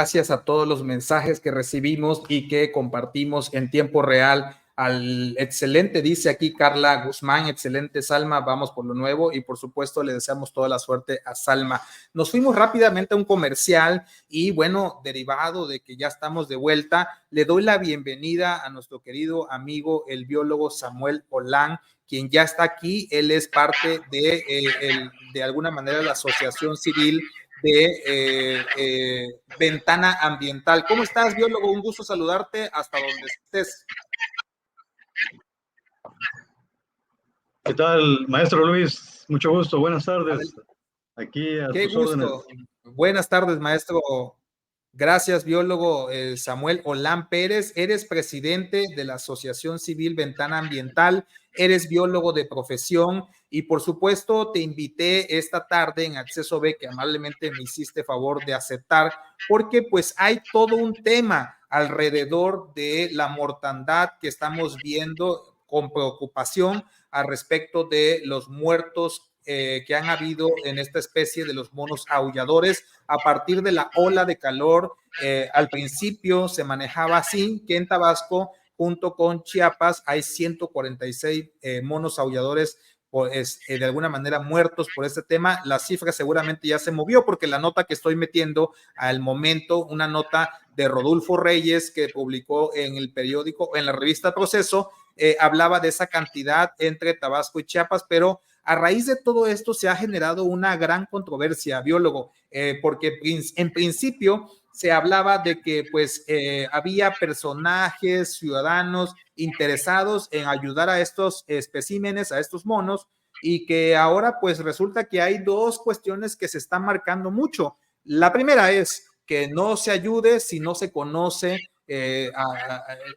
gracias a todos los mensajes que recibimos y que compartimos en tiempo real. Al excelente, dice aquí Carla Guzmán, excelente Salma, vamos por lo nuevo y por supuesto le deseamos toda la suerte a Salma. Nos fuimos rápidamente a un comercial y bueno, derivado de que ya estamos de vuelta, le doy la bienvenida a nuestro querido amigo, el biólogo Samuel Olán, quien ya está aquí. Él es parte de alguna manera la asociación civil de Ventana Ambiental. ¿Cómo estás, biólogo? Un gusto saludarte hasta donde estés. ¿Qué tal, maestro Luis? Mucho gusto, buenas tardes. Aquí a Qué tus gusto. órdenes. Buenas tardes, maestro. Gracias, biólogo Samuel Olán Pérez. Eres presidente de la Asociación Civil Ventana Ambiental, eres biólogo de profesión y por supuesto te invité esta tarde en Acceso B, que amablemente me hiciste favor de aceptar, porque pues hay todo un tema alrededor de la mortandad que estamos viendo con preocupación al respecto de los muertos que han habido en esta especie de los monos aulladores a partir de la ola de calor. Al principio se manejaba así, que en Tabasco, junto con Chiapas, hay 146 monos aulladores pues, de alguna manera muertos por este tema. La cifra seguramente ya se movió porque la nota que estoy metiendo al momento, una nota de Rodolfo Reyes que publicó en el periódico, en la revista Proceso, hablaba de esa cantidad entre Tabasco y Chiapas, pero a raíz de todo esto se ha generado una gran controversia, biólogo, porque en principio se hablaba de que pues había personajes, ciudadanos interesados en ayudar a estos especímenes, a estos monos, y que ahora pues resulta que hay dos cuestiones que se están marcando mucho. La primera es que no se ayude si no se conoce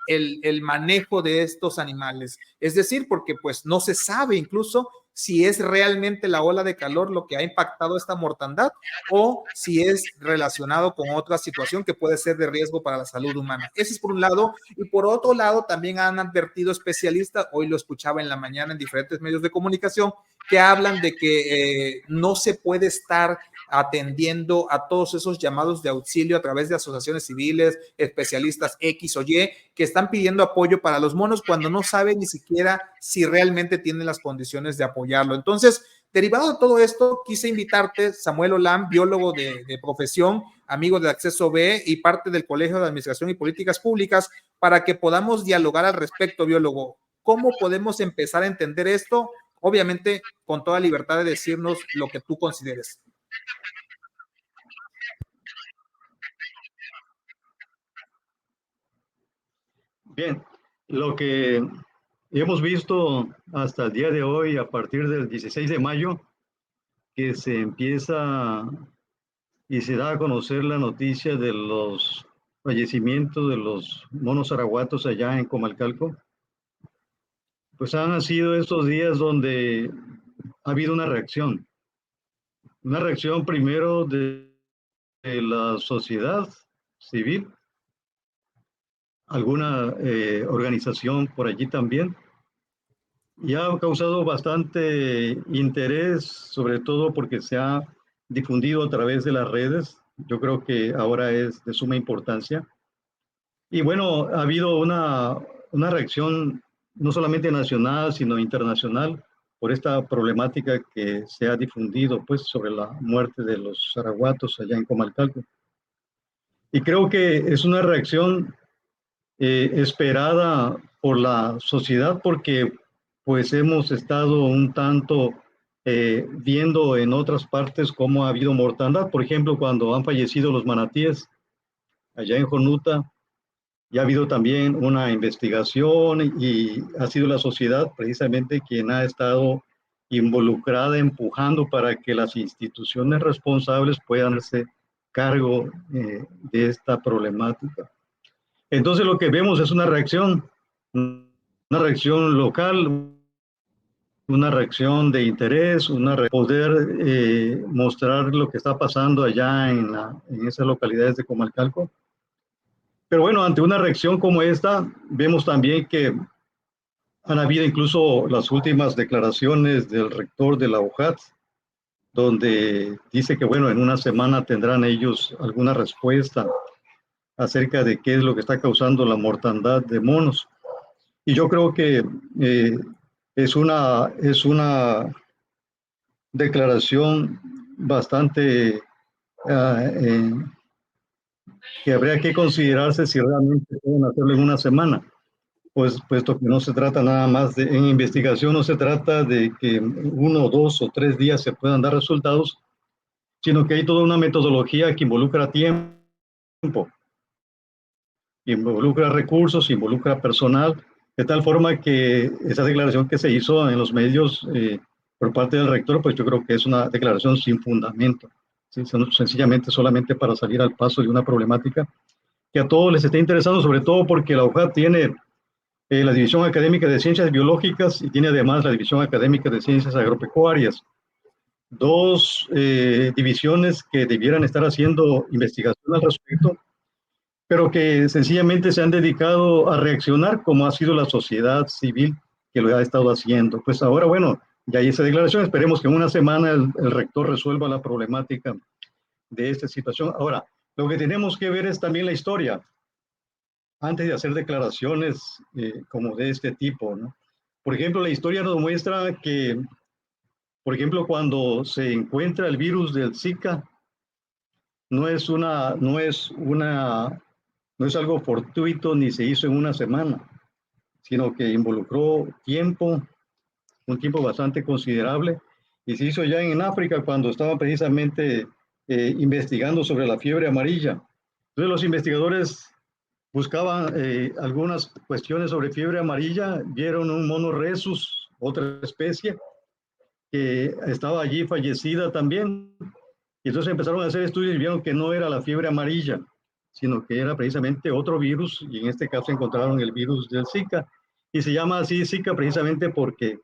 el manejo de estos animales. Es decir, porque pues no se sabe incluso si es realmente la ola de calor lo que ha impactado esta mortandad o si es relacionado con otra situación que puede ser de riesgo para la salud humana. Ese es por un lado. Y por otro lado, también han advertido especialistas, hoy lo escuchaba en la mañana en diferentes medios de comunicación, que hablan de que no se puede estar atendiendo a todos esos llamados de auxilio a través de asociaciones civiles, especialistas X o Y, que están pidiendo apoyo para los monos cuando no saben ni siquiera si realmente tienen las condiciones de apoyarlo. Entonces, derivado de todo esto, quise invitarte, Samuel Olán, biólogo de profesión, amigo de Acceso B y parte del Colegio de Administración y Políticas Públicas, para que podamos dialogar al respecto, biólogo. ¿Cómo podemos empezar a entender esto? Obviamente, con toda libertad de decirnos lo que tú consideres. Bien, lo que hemos visto hasta el día de hoy, a partir del 16 de mayo, que se empieza y se da a conocer la noticia de los fallecimientos de los monos arahuatos allá en Comalcalco, pues han sido estos días donde ha habido una reacción primero de la sociedad civil, alguna organización por allí también, y ha causado bastante interés, sobre todo porque se ha difundido a través de las redes. Yo creo que ahora es de suma importancia. Y bueno, ha habido una reacción no solamente nacional, sino internacional por esta problemática que se ha difundido pues, sobre la muerte de los arahuatos allá en Comalcalco. Y creo que es una reacción esperada por la sociedad porque pues hemos estado un tanto viendo en otras partes cómo ha habido mortandad. Por ejemplo, cuando han fallecido los manatíes allá en Jonuta, ya ha habido también una investigación y ha sido la sociedad precisamente quien ha estado involucrada, empujando para que las instituciones responsables puedan hacerse cargo de esta problemática. Entonces lo que vemos es una reacción local, una reacción de interés, poder mostrar lo que está pasando allá en esas localidades de Comalcalco. Pero bueno, ante una reacción como esta, vemos también que han habido incluso las últimas declaraciones del rector de la UJAT, donde dice que bueno, en una semana tendrán ellos alguna respuesta acerca de qué es lo que está causando la mortandad de monos. Y yo creo que es una declaración bastante uh, que habría que considerarse si realmente pueden hacerlo en una semana, pues puesto que no se trata nada más de, en investigación no se trata de que 1, 2 o 3 días se puedan dar resultados, sino que hay toda una metodología que involucra tiempo, involucra recursos, involucra personal, de tal forma que esa declaración que se hizo en los medios por parte del rector, pues yo creo que es una declaración sin fundamento, ¿sí? Sencillamente solamente para salir al paso de una problemática que a todos les está interesando, sobre todo porque la UJAT tiene la División Académica de Ciencias Biológicas y tiene además la División Académica de Ciencias Agropecuarias, dos divisiones que debieran estar haciendo investigación al respecto, pero que sencillamente se han dedicado a reaccionar como ha sido la sociedad civil que lo ha estado haciendo. Pues ahora, bueno, ya hay esa declaración, esperemos que en una semana el rector resuelva la problemática de esta situación. Ahora, lo que tenemos que ver es también la historia, antes de hacer declaraciones como de este tipo, ¿no? Por ejemplo, la historia nos muestra que, por ejemplo, cuando se encuentra el virus del Zika, no es algo fortuito ni se hizo en una semana, sino que involucró tiempo, un tiempo bastante considerable, y se hizo ya en África cuando estaban precisamente investigando sobre la fiebre amarilla. Entonces los investigadores buscaban algunas cuestiones sobre fiebre amarilla, vieron un mono rhesus, otra especie, que estaba allí fallecida también. Y entonces empezaron a hacer estudios y vieron que no era la fiebre amarilla, sino que era precisamente otro virus, y en este caso encontraron el virus del Zika. Y se llama así Zika precisamente porque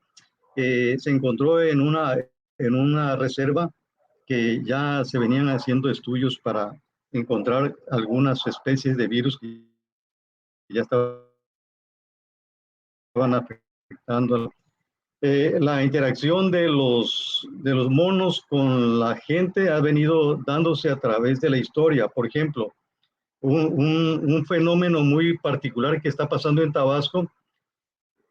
se encontró en una reserva que ya se venían haciendo estudios para encontrar algunas especies de virus que ya estaban afectando. La interacción de los monos con la gente ha venido dándose a través de la historia. Por ejemplo, un fenómeno muy particular que está pasando en Tabasco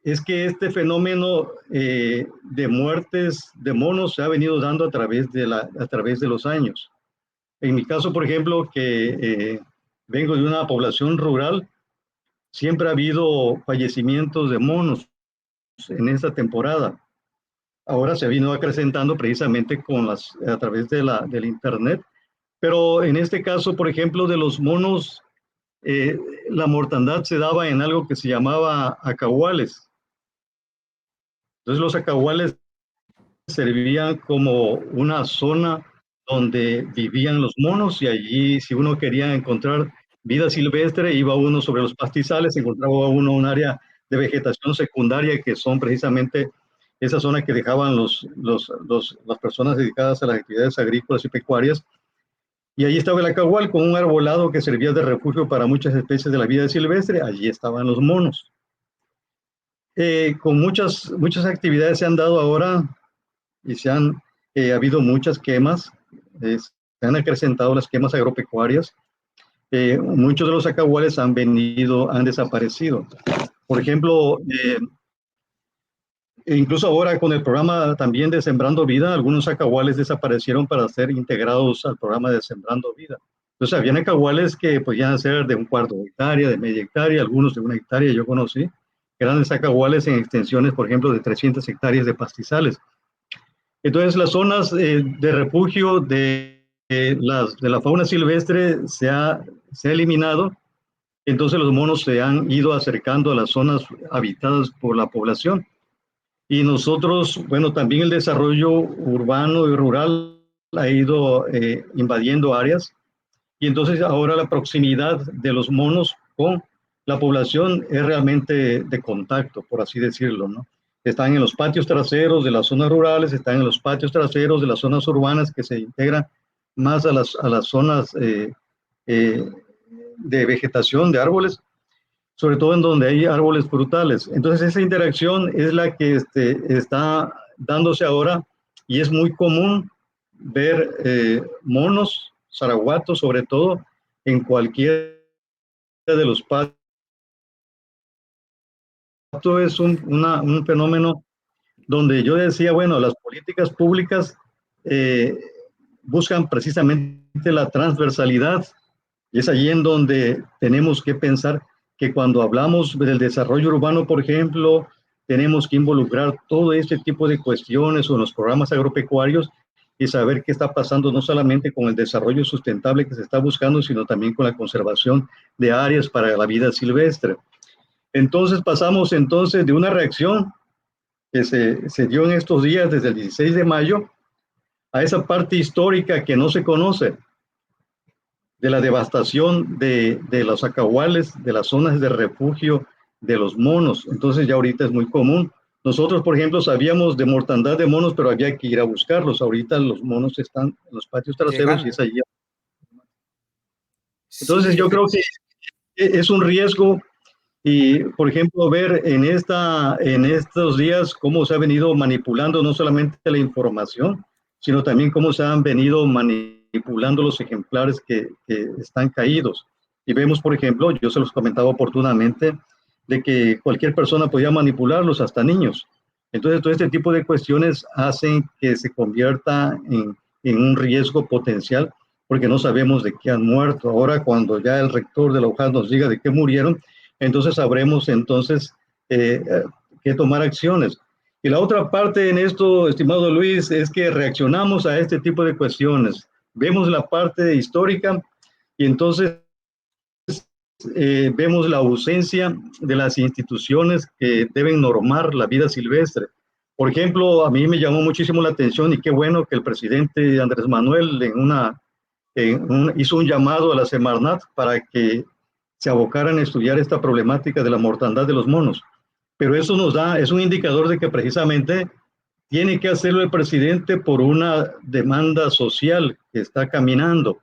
es que este fenómeno de muertes de monos se ha venido dando a través de los años. En mi caso, por ejemplo, que vengo de una población rural, siempre ha habido fallecimientos de monos en esta temporada. Ahora se ha venido acrecentando precisamente a través del internet, pero en este caso, por ejemplo, de los monos, la mortandad se daba en algo que se llamaba acahuales. Entonces los acahuales servían como una zona donde vivían los monos, y allí si uno quería encontrar vida silvestre iba uno sobre los pastizales, encontraba uno un área de vegetación secundaria que son precisamente esa zona que dejaban las personas dedicadas a las actividades agrícolas y pecuarias, y allí estaba el acahual con un arbolado que servía de refugio para muchas especies de la vida silvestre. Allí estaban los monos. Con muchas actividades se han dado ahora y ha habido muchas quemas, se han acrecentado las quemas agropecuarias. Muchos de los acahuales han desaparecido. Por ejemplo, incluso ahora con el programa también de Sembrando Vida, algunos acahuales desaparecieron para ser integrados al programa de Sembrando Vida. Entonces, habían acahuales que podían ser de un cuarto de hectárea, de media hectárea, algunos de una hectárea, yo conocí, grandes acahuales en extensiones, por ejemplo, de 300 hectáreas de pastizales. Entonces, las zonas de refugio de la fauna silvestre se ha eliminado, entonces los monos se han ido acercando a las zonas habitadas por la población. Y nosotros, bueno, también el desarrollo urbano y rural ha ido invadiendo áreas, y entonces ahora la proximidad de los monos con la población es realmente de contacto, por así decirlo, ¿no? Están en los patios traseros de las zonas rurales, están en los patios traseros de las zonas urbanas que se integran más a las zonas de vegetación, de árboles, sobre todo en donde hay árboles frutales. Entonces esa interacción es la que está dándose ahora, y es muy común ver monos, zaraguatos sobre todo, en cualquier de los patios. Esto es un fenómeno donde yo decía, bueno, las políticas públicas eh, buscan precisamente la transversalidad, y es allí en donde tenemos que pensar que cuando hablamos del desarrollo urbano, por ejemplo, tenemos que involucrar todo este tipo de cuestiones o en los programas agropecuarios y saber qué está pasando no solamente con el desarrollo sustentable que se está buscando, sino también con la conservación de áreas para la vida silvestre. Entonces pasamos entonces de una reacción que se dio en estos días desde el 16 de mayo a esa parte histórica que no se conoce, de la devastación de los acahuales, de las zonas de refugio de los monos. Entonces ya ahorita es muy común. Nosotros, por ejemplo, sabíamos de mortandad de monos, pero había que ir a buscarlos. Ahorita los monos están en los patios traseros y llegando. es allí. Entonces Sí, yo creo que es un riesgo y, por ejemplo, ver en estos días cómo se ha venido manipulando no solamente la información, sino también cómo se han venido manipulando los ejemplares que están caídos. Y vemos, por ejemplo, yo se los comentaba oportunamente, de que cualquier persona podía manipularlos, hasta niños. Entonces, todo este tipo de cuestiones hacen que se convierta en un riesgo potencial, porque no sabemos de qué han muerto. Ahora, cuando ya el rector de la UJAT nos diga de qué murieron, entonces sabremos entonces que tomar acciones. Y la otra parte en esto, estimado Luis, es que reaccionamos a este tipo de cuestiones. Vemos la parte histórica y entonces vemos la ausencia de las instituciones que deben normar la vida silvestre. Por ejemplo, a mí me llamó muchísimo la atención y qué bueno que el presidente Andrés Manuel hizo un llamado a la Semarnat para que se abocaran a estudiar esta problemática de la mortandad de los monos. Pero eso es un indicador de que precisamente tiene que hacerlo el presidente por una demanda social que está caminando.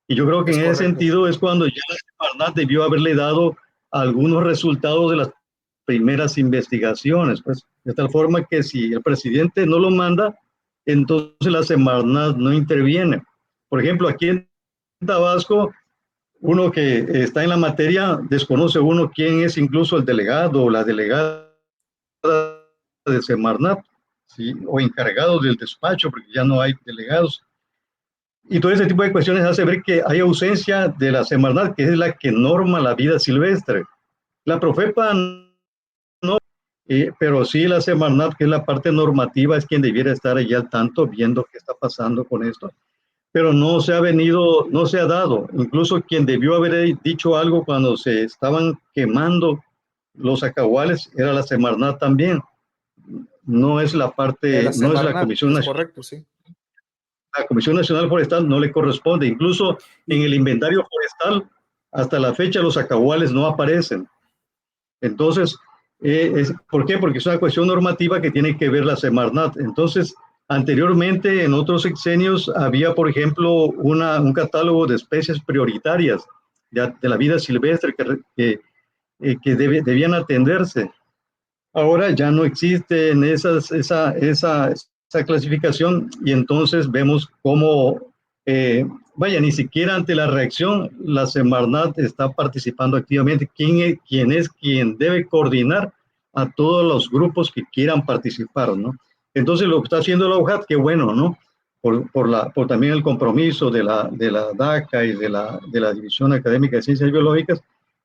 Y yo creo que es en ese correcto. sentido es cuando ya la Semarnat debió haberle dado algunos resultados de las primeras investigaciones, pues, de tal forma que si el presidente no lo manda, entonces la Semarnat no interviene. Por ejemplo, aquí en Tabasco, uno que está en la materia, desconoce uno quién es incluso el delegado o la delegada de Semarnat, ¿sí? O encargados del despacho, porque ya no hay delegados. Y todo ese tipo de cuestiones hace ver que hay ausencia de la Semarnat, que es la que norma la vida silvestre. La Profepa no, pero sí la Semarnat, que es la parte normativa, es quien debiera estar allí al tanto viendo qué está pasando con esto. Pero no se ha dado. Incluso quien debió haber dicho algo cuando se estaban quemando los acahuales era la Semarnat también. No es la De la parte, no es la Semarnat, Comisión es Nacional. correcto, sí. La Comisión Nacional Forestal no le corresponde. Incluso en Y, el inventario forestal, hasta la fecha los acahuales no aparecen. Entonces, ¿por qué? Porque es una cuestión normativa que tiene que ver la Semarnat. Entonces, anteriormente, en otros sexenios, había, por ejemplo, un catálogo de especies prioritarias de la vida silvestre debían atenderse. Ahora ya no existe esa clasificación y entonces vemos cómo, vaya, ni siquiera ante la reacción la Semarnat está participando activamente. ¿Quién es quien debe coordinar a todos los grupos que quieran participar, ¿no? Entonces lo que está haciendo la UJAT, qué bueno, ¿no? Por también el compromiso de la DACA y de la División Académica de Ciencias Biológicas,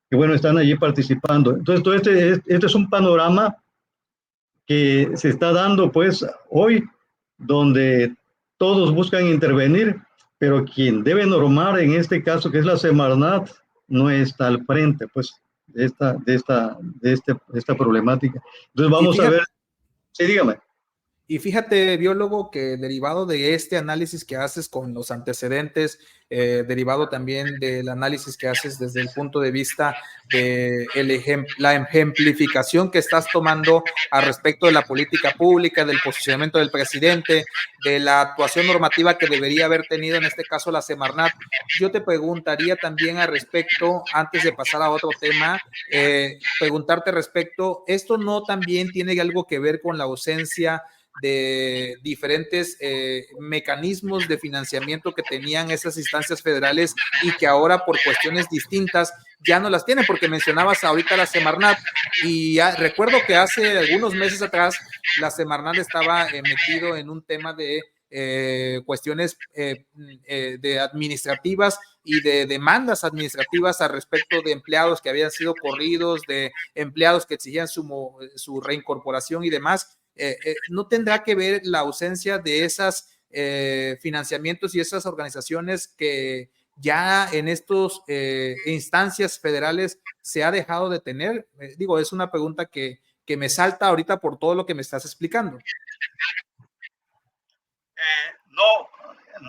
que bueno, están allí participando. Entonces, todo este es un panorama que se está dando pues hoy, donde todos buscan intervenir, pero quien debe normar en este caso, que es la Semarnat, no está al frente pues de esta problemática. Entonces y vamos a fíjate, ver, sí, dígame. Y fíjate, biólogo, que derivado de este análisis que haces con los antecedentes, derivado también del análisis que haces desde el punto de vista de la ejemplificación que estás tomando al respecto de la política pública, del posicionamiento del presidente, de la actuación normativa que debería haber tenido en este caso la Semarnat, yo te preguntaría también al respecto, antes de pasar a otro tema, preguntarte respecto, ¿esto no también tiene algo que ver con la ausencia de diferentes mecanismos de financiamiento que tenían esas instancias federales y que ahora por cuestiones distintas ya no las tienen, porque mencionabas ahorita la Semarnat y ya, recuerdo que hace algunos meses atrás la Semarnat estaba metido en un tema de cuestiones de administrativas y de demandas administrativas al respecto de empleados que habían sido corridos, de empleados que exigían su reincorporación y demás. ¿No tendrá que ver la ausencia de esos financiamientos y esas organizaciones que ya en estas instancias federales se ha dejado de tener? Digo, es una pregunta que me salta ahorita por todo lo que me estás explicando.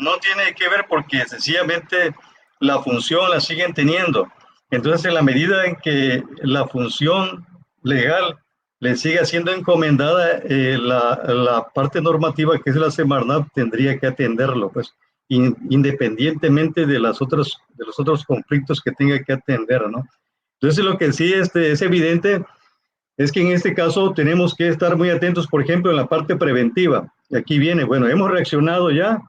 No tiene que ver porque sencillamente la función la siguen teniendo. Entonces, en la medida en que la función legal le siga siendo encomendada, la parte normativa que es la Semarnat tendría que atenderlo, pues, independientemente de los otros conflictos que tenga que atender, ¿no? Entonces, lo que sí es evidente es que en este caso tenemos que estar muy atentos, por ejemplo, en la parte preventiva. Y aquí viene, bueno, hemos reaccionado ya,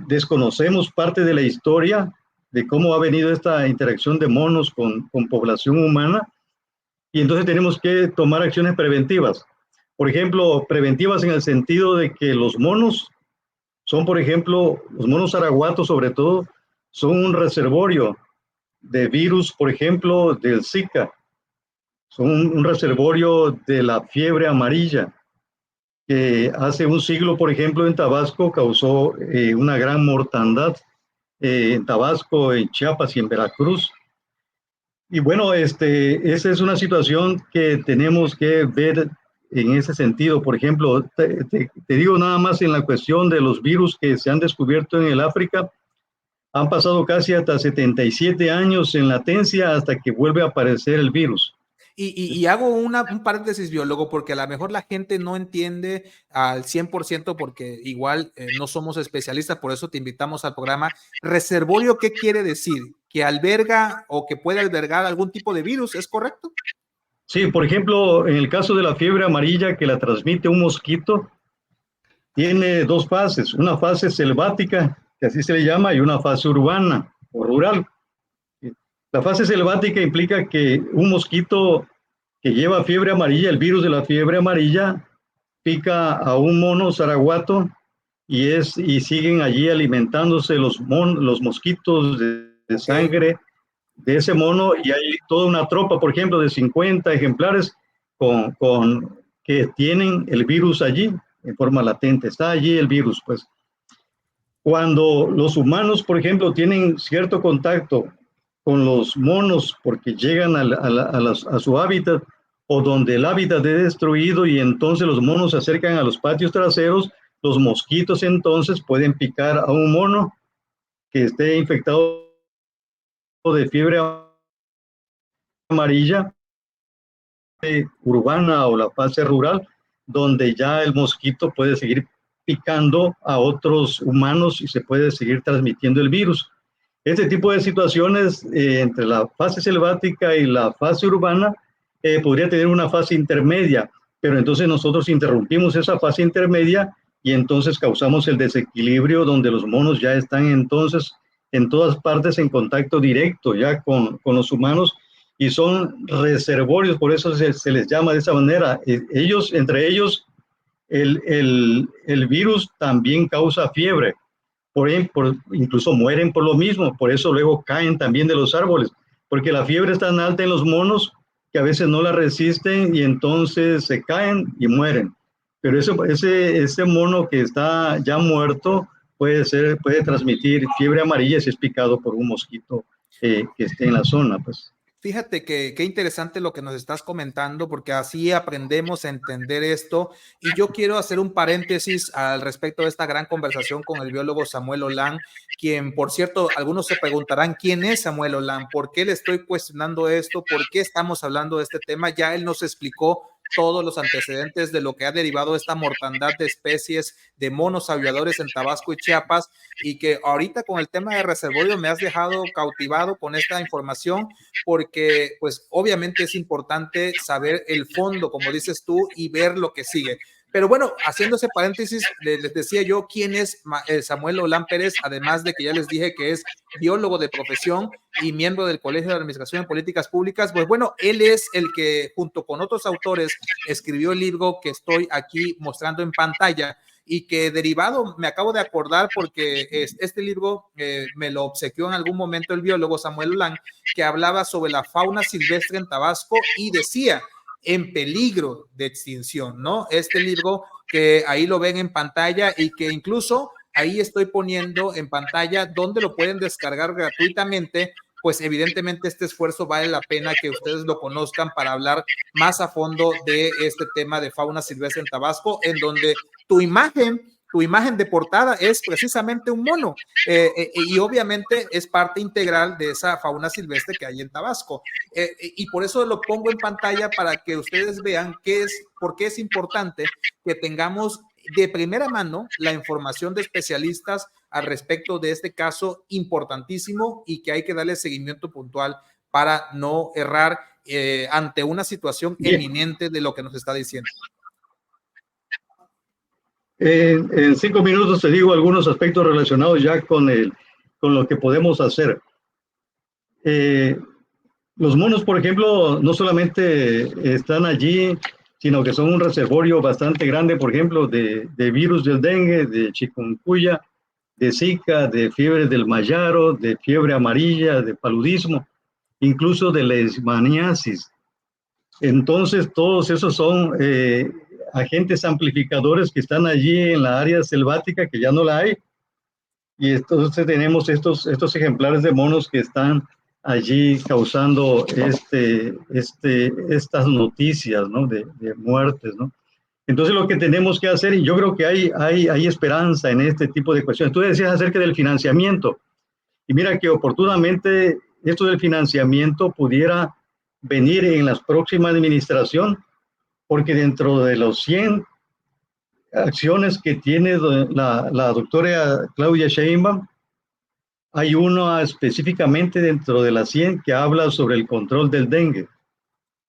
desconocemos parte de la historia de cómo ha venido esta interacción de monos con población humana, y entonces tenemos que tomar acciones preventivas. Por ejemplo, preventivas en el sentido de que los monos son, por ejemplo, los monos araguatos sobre todo, son un reservorio de virus, por ejemplo, del Zika, son un reservorio de la fiebre amarilla, que hace un siglo, por ejemplo, en Tabasco causó una gran mortandad, en Tabasco, en Chiapas y en Veracruz. Y bueno, esa es una situación que tenemos que ver en ese sentido. Por ejemplo, te digo nada más en la cuestión de los virus que se han descubierto en el África, han pasado casi hasta 77 años en latencia hasta que vuelve a aparecer el virus. Y hago un paréntesis, biólogo, porque a lo mejor la gente no entiende al 100% porque igual no somos especialistas, por eso te invitamos al programa. ¿Reservorio qué quiere decir? ¿Que alberga o que puede albergar algún tipo de virus? ¿Es correcto? Sí, por ejemplo, en el caso de la fiebre amarilla que la transmite un mosquito, tiene dos fases, una fase selvática, que así se le llama, y una fase urbana o rural. La fase selvática implica que un mosquito que lleva fiebre amarilla, el virus de la fiebre amarilla, pica a un mono zaraguato y siguen allí alimentándose los mosquitos de sangre de ese mono, y hay toda una tropa, por ejemplo, de 50 ejemplares que tienen el virus allí en forma latente. Está allí el virus, pues. Cuando los humanos, por ejemplo, tienen cierto contacto con los monos porque llegan a su hábitat, o donde el hábitat es destruido y entonces los monos se acercan a los patios traseros, los mosquitos entonces pueden picar a un mono que esté infectado de fiebre amarilla urbana o la fase rural, donde ya el mosquito puede seguir picando a otros humanos y se puede seguir transmitiendo el virus. Este tipo de situaciones entre la fase selvática y la fase urbana podría tener una fase intermedia, pero entonces nosotros interrumpimos esa fase intermedia y entonces causamos el desequilibrio donde los monos ya están entonces en todas partes en contacto directo ya con los humanos, y son reservorios, por eso se les llama de esa manera. Entre ellos, el virus también causa fiebre, incluso mueren por lo mismo, por eso luego caen también de los árboles, porque la fiebre es tan alta en los monos que a veces no la resisten y entonces se caen y mueren. Pero ese mono que está ya muerto puede transmitir fiebre amarilla si es picado por un mosquito que esté en la zona, pues. Fíjate que qué interesante lo que nos estás comentando, porque así aprendemos a entender esto. Y yo quiero hacer un paréntesis al respecto de esta gran conversación con el biólogo Samuel Holán, quien, por cierto, algunos se preguntarán quién es Samuel Holán, por qué le estoy cuestionando esto, por qué estamos hablando de este tema. Ya él nos explicó todos los antecedentes de lo que ha derivado esta mortandad de especies de monos aulladores en Tabasco y Chiapas, y que ahorita con el tema de reservorio me has dejado cautivado con esta información, porque pues obviamente es importante saber el fondo, como dices tú, y ver lo que sigue. Pero bueno, haciendo ese paréntesis, les decía yo quién es Samuel Olán Pérez, además de que ya les dije que es biólogo de profesión y miembro del Colegio de Administración de Políticas Públicas. Pues bueno, él es el que junto con otros autores escribió el libro que estoy aquí mostrando en pantalla, y que derivado, me acabo de acordar porque este libro me lo obsequió en algún momento el biólogo Samuel Olán, que hablaba sobre la fauna silvestre en Tabasco y decía en peligro de extinción, ¿no? Este libro que ahí lo ven en pantalla y que incluso ahí estoy poniendo en pantalla donde lo pueden descargar gratuitamente. Pues evidentemente este esfuerzo vale la pena que ustedes lo conozcan para hablar más a fondo de este tema de fauna silvestre en Tabasco, en donde tu imagen de portada es precisamente un mono, y obviamente es parte integral de esa fauna silvestre que hay en Tabasco, y por eso lo pongo en pantalla para que ustedes vean por qué es importante que tengamos de primera mano la información de especialistas al respecto de este caso importantísimo, y que hay que darle seguimiento puntual para no errar ante una situación eminente de lo que nos está diciendo. En 5 minutos te digo algunos aspectos relacionados ya con lo que podemos hacer. Los monos, por ejemplo, no solamente están allí, sino que son un reservorio bastante grande, por ejemplo, de virus del dengue, de chikungunya, de zika, de fiebre del mayaro, de fiebre amarilla, de paludismo, incluso de leishmaniasis. Entonces, todos esos son agentes amplificadores que están allí en la área selvática, que ya no la hay. Y entonces tenemos estos ejemplares de monos que están allí causando estas noticias, ¿no? de muertes, ¿no? Entonces lo que tenemos que hacer, y yo creo que hay esperanza en este tipo de cuestiones. Tú decías acerca del financiamiento, y mira que oportunamente esto del financiamiento pudiera venir en la próxima administración, porque dentro de los 100 acciones que tiene la doctora Claudia Sheinbaum, hay una específicamente dentro de las 100 que habla sobre el control del dengue.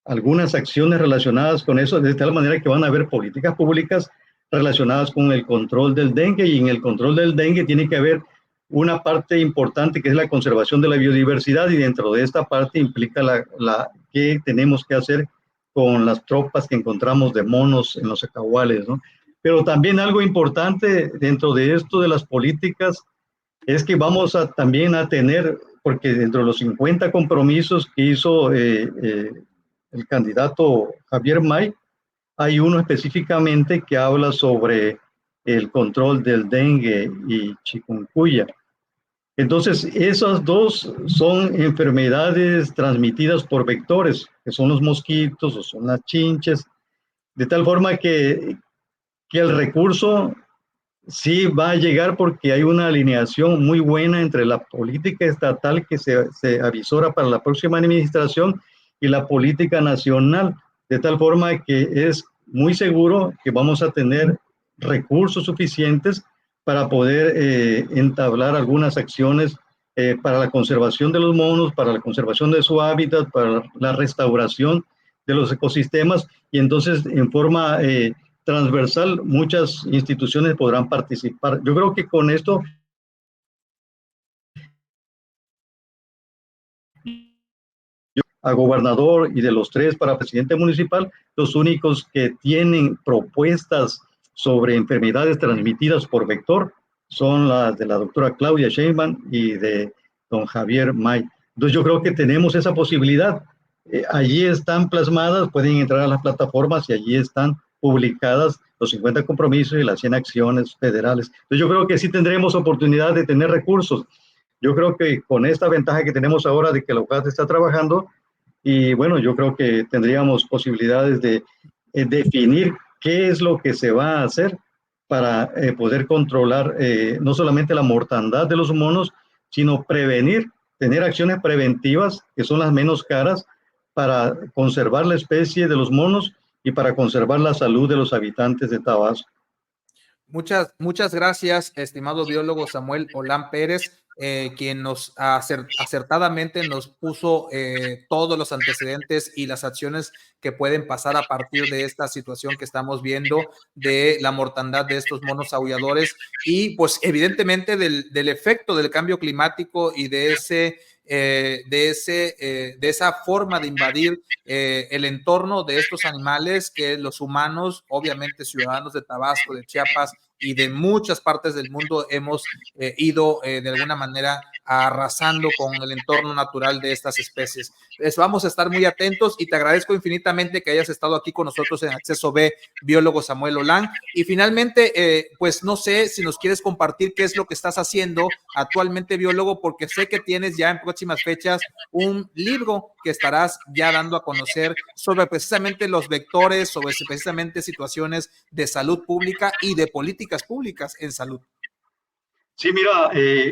Algunas acciones relacionadas con eso, de tal manera que van a haber políticas públicas relacionadas con el control del dengue, y en el control del dengue tiene que haber una parte importante que es la conservación de la biodiversidad, y dentro de esta parte implica qué tenemos que hacer con las tropas que encontramos de monos en los acahuales, ¿no? Pero también algo importante dentro de esto de las políticas es que vamos también a tener, porque dentro de los 50 compromisos que hizo el candidato Javier May, hay uno específicamente que habla sobre el control del dengue y chikungunya. Entonces, esas dos son enfermedades transmitidas por vectores, que son los mosquitos o son las chinches, de tal forma que el recurso sí va a llegar, porque hay una alineación muy buena entre la política estatal que se avisora para la próxima administración y la política nacional, de tal forma que es muy seguro que vamos a tener recursos suficientes para poder entablar algunas acciones para la conservación de los monos, para la conservación de su hábitat, para la restauración de los ecosistemas, y entonces en forma transversal muchas instituciones podrán participar. Yo creo que con esto a gobernador, y de los 3 para presidente municipal, los únicos que tienen propuestas sobre enfermedades transmitidas por vector son las de la doctora Claudia Sheinbaum y de don Javier May. Entonces yo creo que tenemos esa posibilidad. Allí están plasmadas, pueden entrar a las plataformas y allí están publicadas los 50 compromisos y las 100 acciones federales. Entonces yo creo que sí tendremos oportunidad de tener recursos. Yo creo que con esta ventaja que tenemos ahora de que la UCAT está trabajando, y bueno, yo creo que tendríamos posibilidades de definir qué es lo que se va a hacer para poder controlar no solamente la mortandad de los monos, sino prevenir, tener acciones preventivas que son las menos caras para conservar la especie de los monos y para conservar la salud de los habitantes de Tabasco. Muchas gracias, estimado biólogo Samuel Olán Pérez. quien nos acertadamente nos puso todos los antecedentes y las acciones que pueden pasar a partir de esta situación que estamos viendo de la mortandad de estos monos aulladores y pues evidentemente del efecto del cambio climático y de esa forma de invadir el entorno de estos animales que los humanos, obviamente ciudadanos de Tabasco, de Chiapas y de muchas partes del mundo hemos ido de alguna manera arrasando con el entorno natural de estas especies. Vamos a estar muy atentos y te agradezco infinitamente que hayas estado aquí con nosotros en Acceso B, biólogo Samuel Olán. Y finalmente, pues no sé si nos quieres compartir qué es lo que estás haciendo actualmente, biólogo, porque sé que tienes ya en próximas fechas un libro que estarás ya dando a conocer sobre precisamente los vectores, sobre precisamente situaciones de salud pública y de políticas públicas en salud. Sí, mira,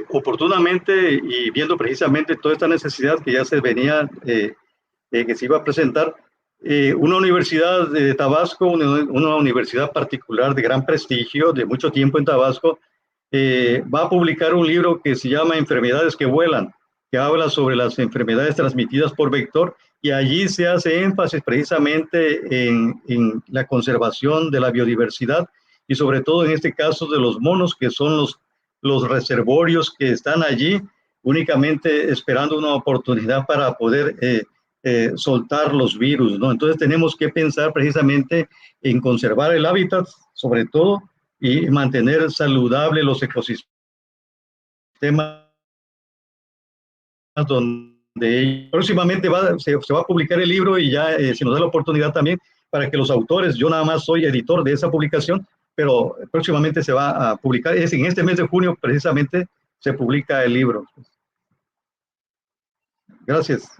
oportunamente y viendo precisamente toda esta necesidad que ya se venía, que se iba a presentar, una universidad de Tabasco, una universidad particular de gran prestigio, de mucho tiempo en Tabasco, va a publicar un libro que se llama Enfermedades que vuelan, que habla sobre las enfermedades transmitidas por vector, y allí se hace énfasis precisamente en la conservación de la biodiversidad y sobre todo en este caso de los monos, que son los reservorios que están allí únicamente esperando una oportunidad para poder soltar los virus, ¿no? Entonces tenemos que pensar precisamente en conservar el hábitat, sobre todo, y mantener saludables los ecosistemas donde próximamente se va a publicar el libro y ya se nos da la oportunidad también para que los autores, yo nada más soy editor de esa publicación, pero próximamente se va a publicar, en este mes de junio precisamente se publica el libro. Gracias.